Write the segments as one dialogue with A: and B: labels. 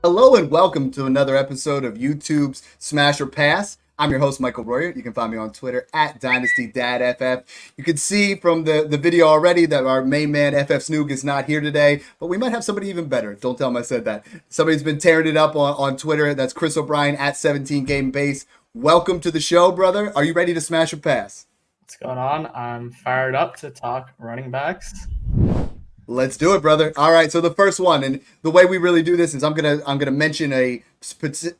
A: Hello and welcome to another episode of YouTube's Smash or Pass. I'm your host, Michael Royer. You can find me on Twitter at DynastyDadFF. You can see from the video already that our main man, FF Snoog, is not here today, but we might have somebody even better. Don't tell him I said that. Somebody's been tearing it up on Twitter. That's Chris O'Brien at 17GameBase. Welcome to the show, brother. Are you ready to smash or pass?
B: What's going on? I'm fired up to talk running backs.
A: Let's do it, brother. All right, so the first one, and the way we really do this is I'm gonna mention a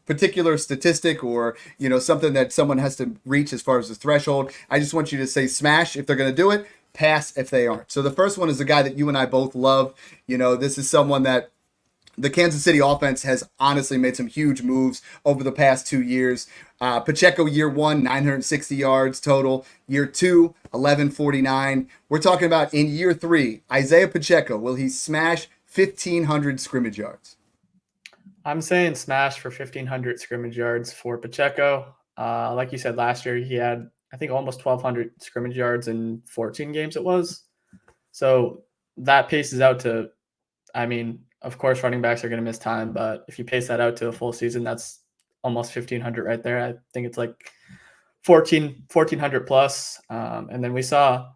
A: particular statistic or something that someone has to reach as far as the threshold. I just want you to say smash if they're gonna do it, pass if they aren't. So the first one is a guy that you and I both love. This is someone that the Kansas City offense has honestly made some huge moves over the past 2 years. Pacheco, year one, 960 yards total. Year two, 1149. We're talking about in year three, Isiah Pacheco. Will he smash 1,500 scrimmage yards?
B: I'm saying smash for 1,500 scrimmage yards for Pacheco. Like you said, last year he had, I think, almost 1,200 scrimmage yards in 14 games it was. So that paces out to, of course, running backs are going to miss time, but if you pace that out to a full season, that's almost 1,500 right there. I think it's like 1,400 plus. And then we saw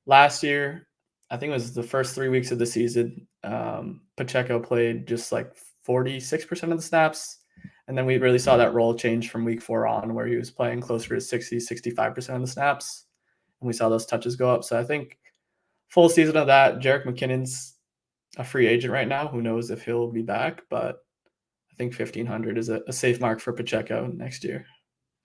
B: last year, I think it was the first 3 weeks of the season, Pacheco played just like 46% of the snaps. And then we really saw that role change from week 4 on, where he was playing closer to 65% of the snaps. And we saw those touches go up. So I think full season of that, Jerick McKinnon's a free agent right now. Who knows if he'll be back, but I think 1,500 is a safe mark for Pacheco next year.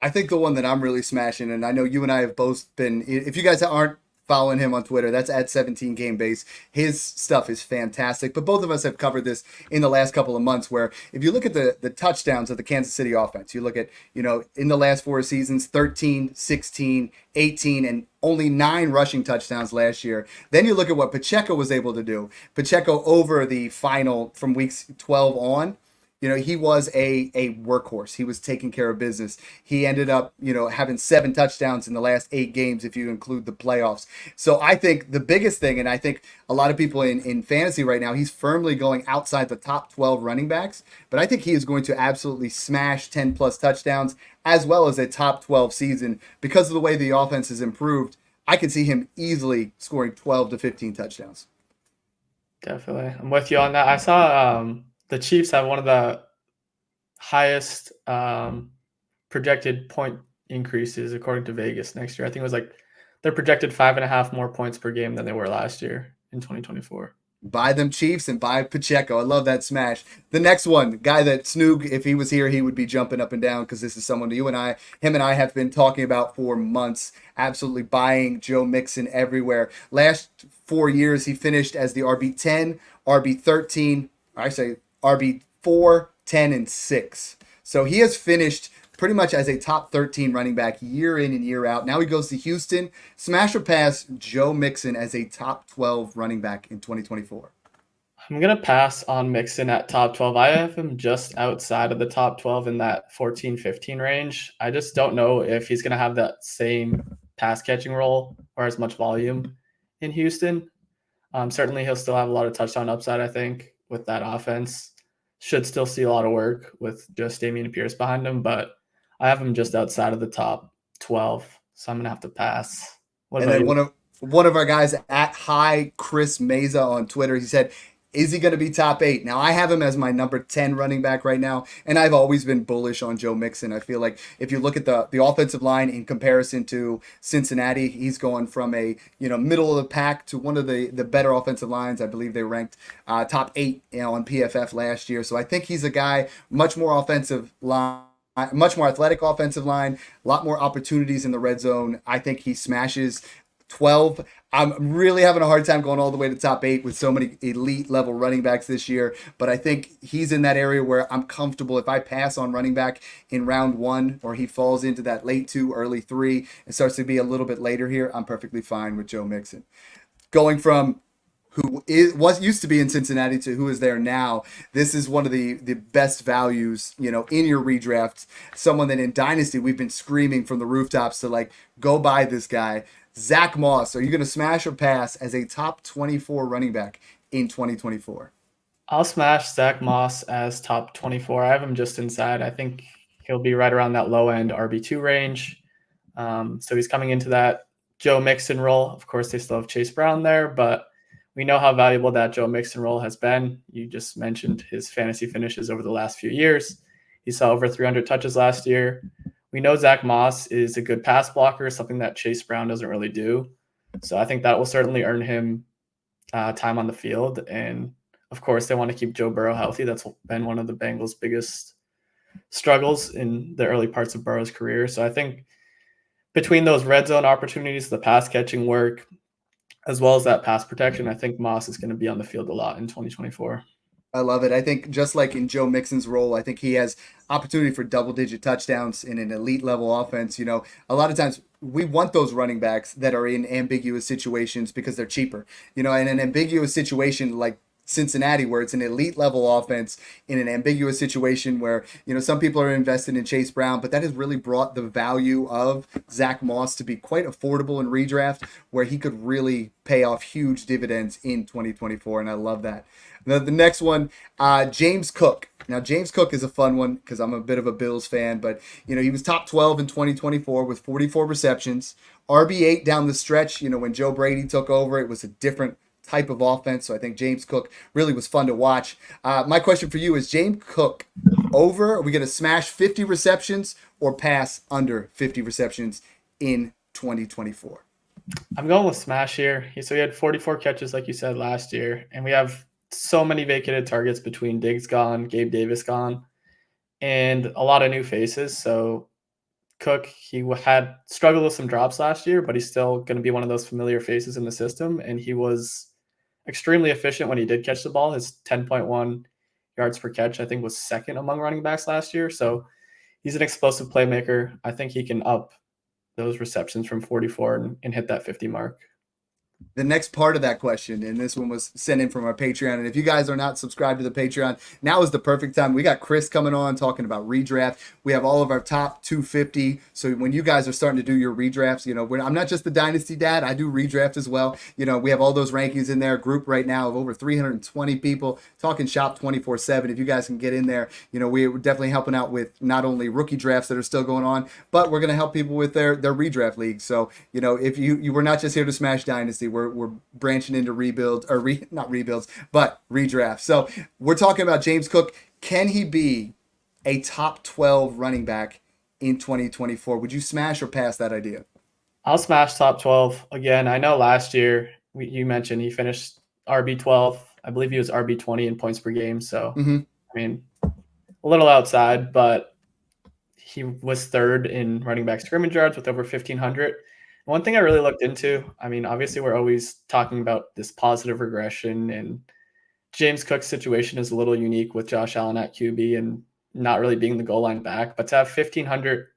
A: I think the one that I'm really smashing, and I know you and I have both been, if you guys aren't following him on Twitter, that's at 17GameBase. His stuff is fantastic, but both of us have covered this in the last couple of months, where if you look at the touchdowns of the Kansas City offense, you look at, in the last 4 seasons, 13, 16, 18, and only 9 rushing touchdowns last year. Then you look at what Pacheco was able to do. Pacheco over the final from weeks 12 on, he was a workhorse. He was taking care of business. He ended up, having 7 touchdowns in the last 8 games if you include the playoffs. So I think the biggest thing, and I think a lot of people in fantasy right now, he's firmly going outside the top 12 running backs, but I think he is going to absolutely smash 10 plus touchdowns as well as a top 12 season because of the way the offense has improved. I could see him easily scoring 12 to 15 touchdowns.
B: Definitely. I'm with you on that. I saw the Chiefs have one of the highest projected point increases according to Vegas next year. I think it was like they're projected 5.5 more points per game than they were last year in 2024.
A: Buy them Chiefs and buy Pacheco. I love that smash. The next one, guy that Snoog, if he was here, he would be jumping up and down because this is someone him and I have been talking about for months. Absolutely buying Joe Mixon everywhere. Last 4 years, he finished as the RB10, RB13, I say RB4, 10, and 6. So he has finished pretty much as a top 13 running back year in and year out. Now he goes to Houston. Smash or pass Joe Mixon as a top 12 running back in 2024?
B: I'm going to pass on Mixon at top 12. I have him just outside of the top 12 in that 14, 15 range. I just don't know if he's going to have that same pass catching role or as much volume in Houston. Certainly he'll still have a lot of touchdown upside, I think, with that offense. Should still see a lot of work with just Dameon Pierce behind him, but I have him just outside of the top 12, so I'm going to have to pass.
A: What about you? One of our guys at High Chris Meza on Twitter, he said, is he going to be top 8? Now, I have him as my number 10 running back right now, and I've always been bullish on Joe Mixon. I feel like if you look at the offensive line in comparison to Cincinnati, he's going from a middle of the pack to one of the better offensive lines. I believe they ranked top 8 on PFF last year. So I think he's a guy, much more offensive line, much more athletic offensive line, a lot more opportunities in the red zone. I think he smashes 12. I'm really having a hard time going all the way to top 8 with so many elite level running backs this year, but I think he's in that area where I'm comfortable. If I pass on running back in round 1 or he falls into that late 2, early 3 and starts to be a little bit later here, I'm perfectly fine with Joe Mixon. Going from used to be in Cincinnati to who is there now. This is one of the best values, in your redraft. Someone that in Dynasty we've been screaming from the rooftops to go buy this guy. Zach Moss, are you going to smash or pass as a top 24 running back in 2024?
B: I'll smash Zach Moss as top 24. I have him just inside. I think he'll be right around that low end RB2 range. So he's coming into that Joe Mixon role. Of course, they still have Chase Brown there, but we know how valuable that Joe Mixon role has been. You just mentioned his fantasy finishes over the last few years. He saw over 300 touches last year. We know Zach Moss is a good pass blocker, something that Chase Brown doesn't really do. So I think that will certainly earn him time on the field. And of course, they want to keep Joe Burrow healthy. That's been one of the Bengals' biggest struggles in the early parts of Burrow's career. So I think between those red zone opportunities, the pass catching work, as well as that pass protection, I think Moss is going to be on the field a lot in 2024.
A: I love it. I think just like in Joe Mixon's role, I think he has opportunity for double-digit touchdowns in an elite level offense. You know, a lot of times we want those running backs that are in ambiguous situations because they're cheaper. You know, in an ambiguous situation like Cincinnati, where it's an elite level offense in an ambiguous situation where, you know, some people are invested in Chase Brown, but that has really brought the value of Zach Moss to be quite affordable in redraft, where he could really pay off huge dividends in 2024. And I love that. The next one, James Cook. Now, James Cook is a fun one because I'm a bit of a Bills fan, but, you know, he was top 12 in 2024 with 44 receptions, RB8 down the stretch. You know, when Joe Brady took over, it was a different type of offense. So I think James Cook really was fun to watch. My question for you is James Cook over? Are we going to smash 50 receptions or pass under 50 receptions in 2024?
B: I'm going with smash here. So he had 44 catches, like you said, last year, and we have so many vacated targets between Diggs gone, Gabe Davis gone, and a lot of new faces. So Cook, he had struggled with some drops last year, but he's still going to be one of those familiar faces in the system. And he was extremely efficient when he did catch the ball. His 10.1 yards per catch, I think, was second among running backs last year. So he's an explosive playmaker. I think he can up those receptions from 44 and hit that 50 mark.
A: The next part of that question, and this one was sent in from our Patreon. And if you guys are not subscribed to the Patreon, now is the perfect time. We got Chris coming on talking about redraft. We have all of our top 250. So when you guys are starting to do your redrafts, you know, I'm not just the Dynasty Dad, I do redraft as well. You know, we have all those rankings in there. A group right now of over 320 people talking shop 24/7. If you guys can get in there, you know, we're definitely helping out with not only rookie drafts that are still going on, but we're going to help people with their redraft leagues. So, you know, if you were not just here to smash Dynasty, we're branching into rebuilds or not rebuilds, but redrafts. So we're talking about James Cook. Can he be a top 12 running back in 2024? Would you smash or pass that idea?
B: I'll smash top 12 again. I know last year you mentioned he finished RB12. I believe he was RB20 in points per game. So, I mean, a little outside, but he was third in running back scrimmage yards with over 1,500. One thing I really looked into, I mean, obviously we're always talking about this positive regression, and James Cook's situation is a little unique with Josh Allen at QB and not really being the goal line back, but to have 1,500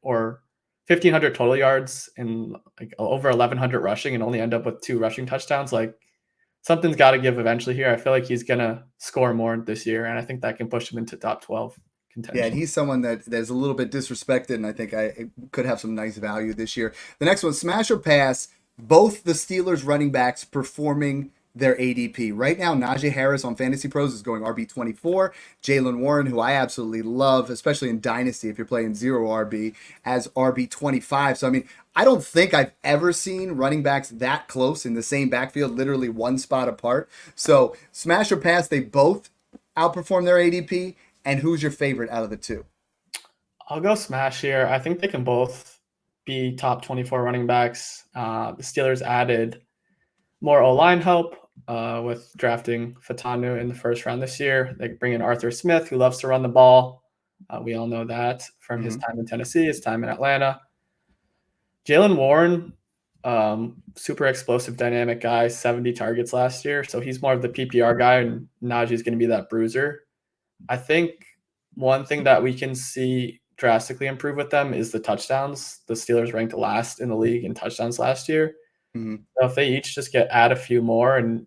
B: total yards and like over 1,100 rushing and only end up with 2 rushing touchdowns, like something's got to give eventually here. I feel like he's going to score more this year, and I think that can push him into top 12
A: Yeah, and
B: contention.
A: he's someone that's a little bit disrespected, and I think I could have some nice value this year. The next one, smash or pass, both the Steelers running backs performing their ADP. Right now, Najee Harris on Fantasy Pros is going RB24. Jalen Warren, who I absolutely love, especially in Dynasty if you're playing zero RB, as RB25. So, I mean, I don't think I've ever seen running backs that close in the same backfield, literally one spot apart. So, smash or pass, they both outperform their ADP. And who's your favorite out of the two?
B: I'll go smash here. I think they can both be top 24 running backs. The Steelers added more O-line help with drafting Fatanu in the first round this year. They bring in Arthur Smith, who loves to run the ball. We all know that from his
A: Mm-hmm.
B: time in Tennessee, his time in Atlanta. Jalen Warren, super explosive, dynamic guy, 70 targets last year. So he's more of the PPR guy, and Najee's going to be that bruiser. I think one thing that we can see drastically improve with them is the touchdowns. The Steelers ranked last in the league in touchdowns last year.
A: Mm-hmm.
B: So if they each just add a few more and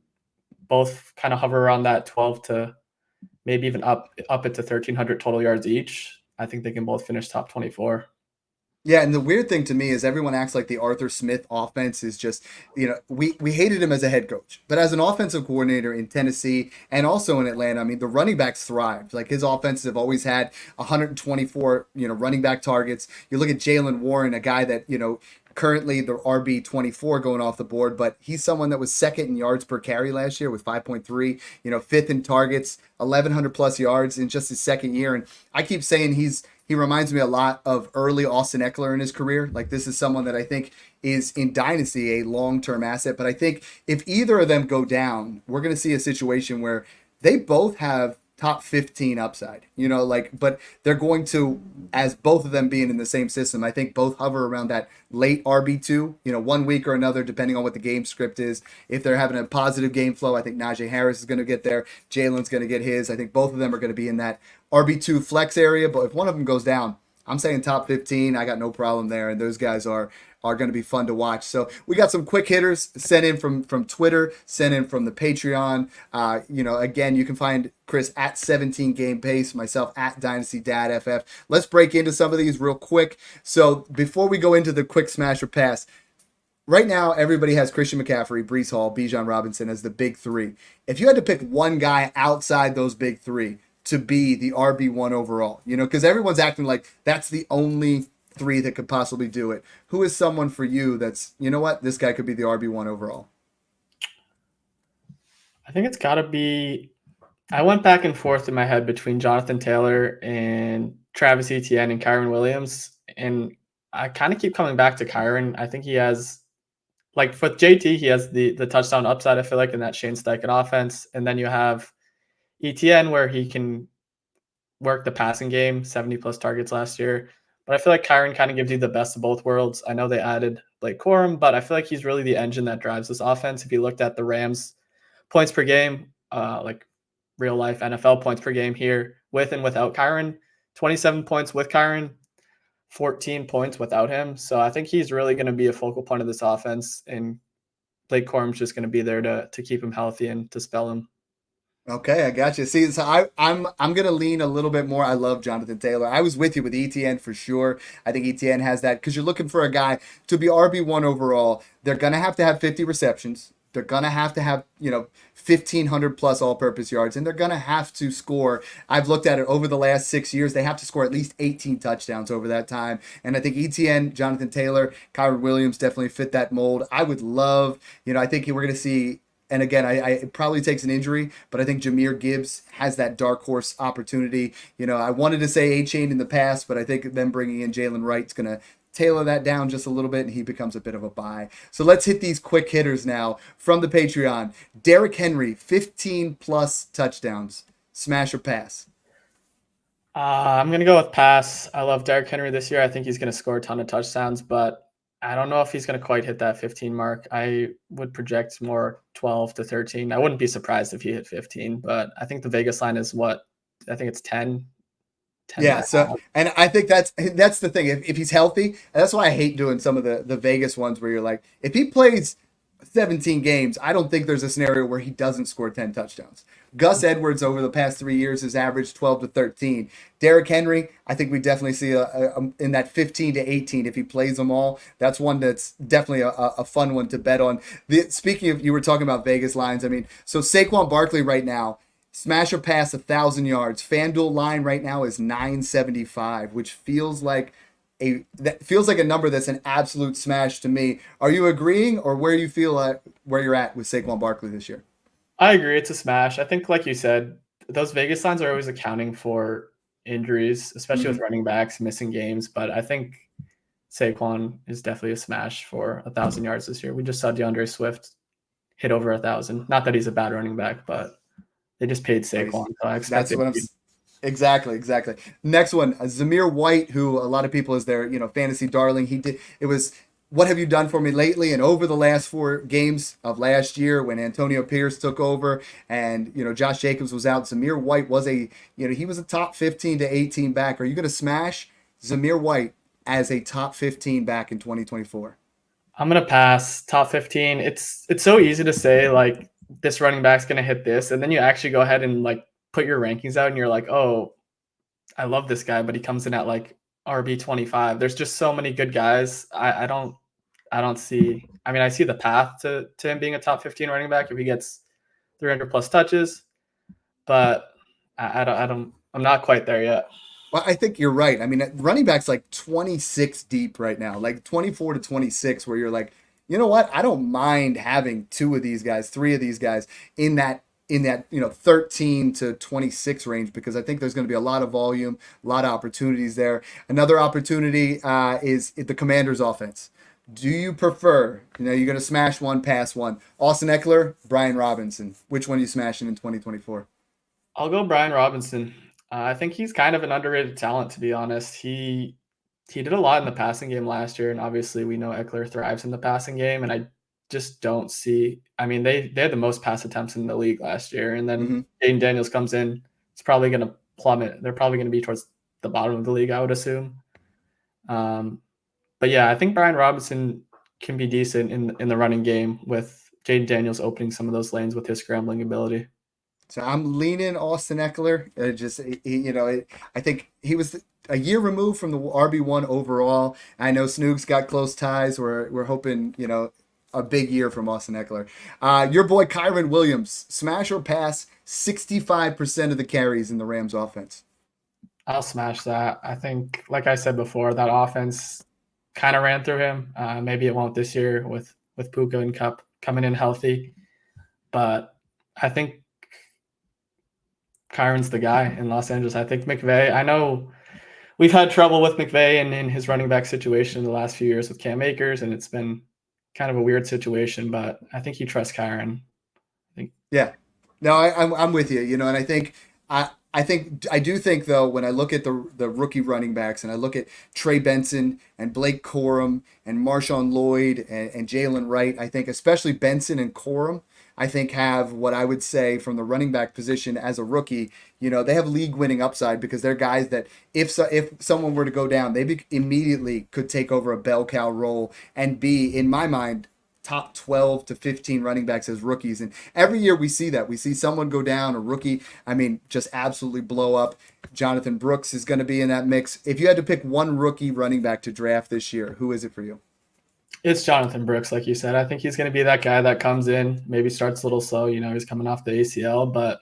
B: both kind of hover around that 12 to maybe even up it to 1,300 total yards each, I think they can both finish top 24.
A: Yeah, and the weird thing to me is everyone acts like the Arthur Smith offense is just, we hated him as a head coach, but as an offensive coordinator in Tennessee and also in Atlanta, I mean, the running backs thrived. Like his offenses have always had 124, running back targets. You look at Jalen Warren, a guy that, currently the RB 24 going off the board, but he's someone that was second in yards per carry last year with 5.3, fifth in targets, 1,100 plus yards in just his second year. And I keep saying he reminds me a lot of early Austin Ekeler in his career. Like this is someone that I think is in dynasty a long-term asset. But I think if either of them go down, we're going to see a situation where they both have top 15 upside, but they're going to, as both of them being in the same system, I think both hover around that late RB2, 1 week or another, depending on what the game script is. If they're having a positive game flow, I think Najee Harris is going to get there. Jalen's going to get his. I think both of them are going to be in that RB2 flex area, but if one of them goes down, I'm saying top 15. I got no problem there, and those guys are going to be fun to watch. So we got some quick hitters sent in from Twitter, sent in from the Patreon. Again, you can find Chris at 17 Game Pace, myself at Dynasty Dad FF. Let's break into some of these real quick. So before we go into the quick smash or pass, right now everybody has Christian McCaffrey, Breece Hall, Bijan Robinson as the big three. If you had to pick one guy outside those big three to be the RB1 overall, because everyone's acting like that's the only three that could possibly do it. Who is someone for you that's, this guy could be the RB1 overall?
B: I think it's got to be. I went back and forth in my head between Jonathan Taylor and Travis Etienne and Kyren Williams, and I kind of keep coming back to Kyren. I think he has, like for JT, he has the touchdown upside, I feel like, in that Shane Steichen offense. And then you have Etienne where he can work the passing game, 70 plus targets last year. But I feel like Kyren kind of gives you the best of both worlds. I know they added like Corum, but I feel like he's really the engine that drives this offense. If you looked at the Rams points per game, like real life NFL points per game here with and without Kyren, 27 points with Kyren, 14 points without him. So I think he's really going to be a focal point of this offense, and Blake Corum's just going to be there to keep him healthy and to spell him.
A: Okay, I got you. See, so I'm gonna lean a little bit more. I love Jonathan Taylor. I was with you with ETN for sure. I think ETN has that because you're looking for a guy to be RB1 overall. They're gonna have to have 50 receptions. They're gonna have to have 1,500 plus all-purpose yards, and they're gonna have to score. I've looked at it over the last 6 years. They have to score at least 18 touchdowns over that time. And I think ETN, Jonathan Taylor, Kyren Williams definitely fit that mold. I would love, I think we're gonna see. And again, it probably takes an injury, but I think Jahmyr Gibbs has that dark horse opportunity. I wanted to say A-Chain in the past, but I think them bringing in Jalen Wright's going to tailor that down just a little bit, and he becomes a bit of a buy. So let's hit these quick hitters now from the Patreon. Derrick Henry, 15 plus touchdowns. Smash or pass?
B: I'm going to go with pass. I love Derrick Henry this year. I think he's going to score a ton of touchdowns, but I don't know if he's going to quite hit that 15 mark. I would project more 12 to 13. I wouldn't be surprised if he hit 15, but I think the Vegas line is what? I think it's 10. 10
A: Yeah, and I think that's the thing. If he's healthy, and that's why I hate doing some of the Vegas ones where you're like, if he plays 17 games, I don't think there's a scenario where he doesn't score 10 touchdowns. Gus Edwards over the past 3 years has averaged 12 to 13. Derrick Henry, I think we definitely see in that 15 to 18 if he plays them all. That's one that's definitely a fun one to bet on. Speaking of, you were talking about Vegas lines. I mean, so Saquon Barkley right now, smash or pass 1,000 yards. FanDuel line right now is 975, which feels like a number that's an absolute smash to me. Are you agreeing, or where you feel where you're at with Saquon Barkley this year?
B: I agree. It's a smash. I think, like you said, those Vegas lines are always accounting for injuries, especially with running backs missing games. But I think Saquon is definitely a smash for 1,000 yards this year. We just saw DeAndre Swift hit over 1,000. Not that he's a bad running back, but they just paid Saquon. So I expect
A: That's what I'm. Exactly. Next one, Zamir White, who a lot of people is their fantasy darling. It was what have you done for me lately? And over the last 4 games of last year, when Antonio Pierce took over and Josh Jacobs was out, Zamir White was he was a top 15 to 18 back. Are you going to smash Zamir White as a top 15 back in 2024?
B: I'm gonna pass top 15. It's so easy to say like this running back's gonna hit this, and then you actually go ahead and like put your rankings out, and you're like, oh, I love this guy, but he comes in at like RB25. There's just so many good guys. I don't see. I mean, I see the path to him being a top 15 running back if he gets 300 plus touches, but I'm not quite there yet.
A: Well, I think you're right. I mean, running backs like 26 deep right now, like 24 to 26, where you're like, you know what? I don't mind having two of these guys, three of these guys in that 13 to 26 range, because I think there's going to be a lot of volume, a lot of opportunities there. Another opportunity is the Commanders' offense. Do you prefer? You're going to smash one, pass one. Austin Ekeler, Brian Robinson. Which one are you smashing in 2024?
B: I'll go Brian Robinson. I think he's kind of an underrated talent, to be honest. He did a lot in the passing game last year, and obviously we know Ekeler thrives in the passing game, and I just don't see. I mean, they had the most pass attempts in the league last year, and then
A: Mm-hmm.
B: Jaden Daniels comes in. It's probably going to plummet. They're probably going to be towards the bottom of the league, I would assume. But yeah, I think Brian Robinson can be decent in the running game with Jaden Daniels opening some of those lanes with his scrambling ability.
A: So I'm leaning Austin Eckler. I think he was a year removed from the RB1 overall. I know Snoog's got close ties. We're hoping, a big year from Austin Eckler. Your boy Kyren Williams, smash or pass 65% of the carries in the Rams offense.
B: I'll smash that. I think, like I said before, that offense kind of ran through him. Maybe it won't this year with Puka and Cup coming in healthy, but I think Kyron's the guy in Los Angeles. I think McVay. I know we've had trouble with McVay and in his running back situation in the last few years with Cam Akers, and it's been kind of a weird situation. But I think he trusts Kyren.
A: Yeah, no, I'm with you. And I do think though, when I look at the rookie running backs and I look at Trey Benson and Blake Corum and Marshawn Lloyd and Jalen Wright, I think especially Benson and Corum, I think have what I would say from the running back position as a rookie. They have league winning upside because they're guys that if someone were to go down, they immediately could take over a bell cow role and be, in my mind, top 12 to 15 running backs as rookies. And every year we see that. We see someone go down, a rookie, just absolutely blow up. Jonathan Brooks is going to be in that mix. If you had to pick one rookie running back to draft this year, who is it for you?
B: It's Jonathan Brooks, like you said. I think he's going to be that guy that comes in, maybe starts a little slow. He's coming off the ACL, but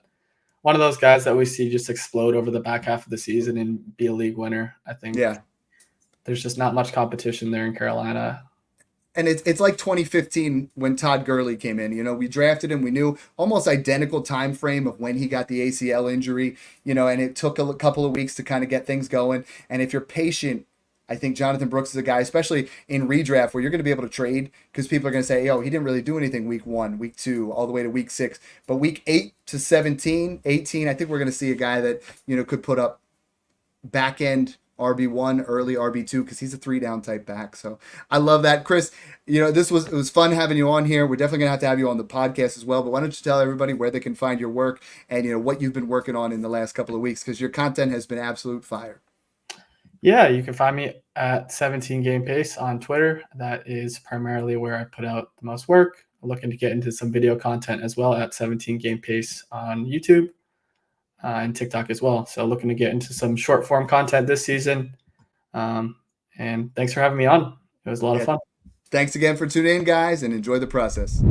B: one of those guys that we see just explode over the back half of the season and be a league winner. I think there's just not much competition there in Carolina.
A: And it's like 2015 when Todd Gurley came in. We drafted him. We knew almost identical time frame of when he got the ACL injury, and it took a couple of weeks to kind of get things going. And if you're patient, I think Jonathan Brooks is a guy, especially in redraft, where you're going to be able to trade because people are going to say, he didn't really do anything week 1, week 2, all the way to week 6. But week 8 to 17, 18, I think we're going to see a guy that, could put up back end RB1, early RB2, because he's a 3-down type back. So I love that. Chris, it was fun having you on here. We're definitely going to have you on the podcast as well. But why don't you tell everybody where they can find your work and, what you've been working on in the last couple of weeks, because your content has been absolute fire.
B: Yeah, you can find me at 17 Game Pace on Twitter. That is primarily where I put out the most work. I'm looking to get into some video content as well at 17 Game Pace on YouTube and TikTok as well. So looking to get into some short form content this season. And thanks for having me on. It was a lot of fun.
A: Thanks again for tuning in, guys, and enjoy the process.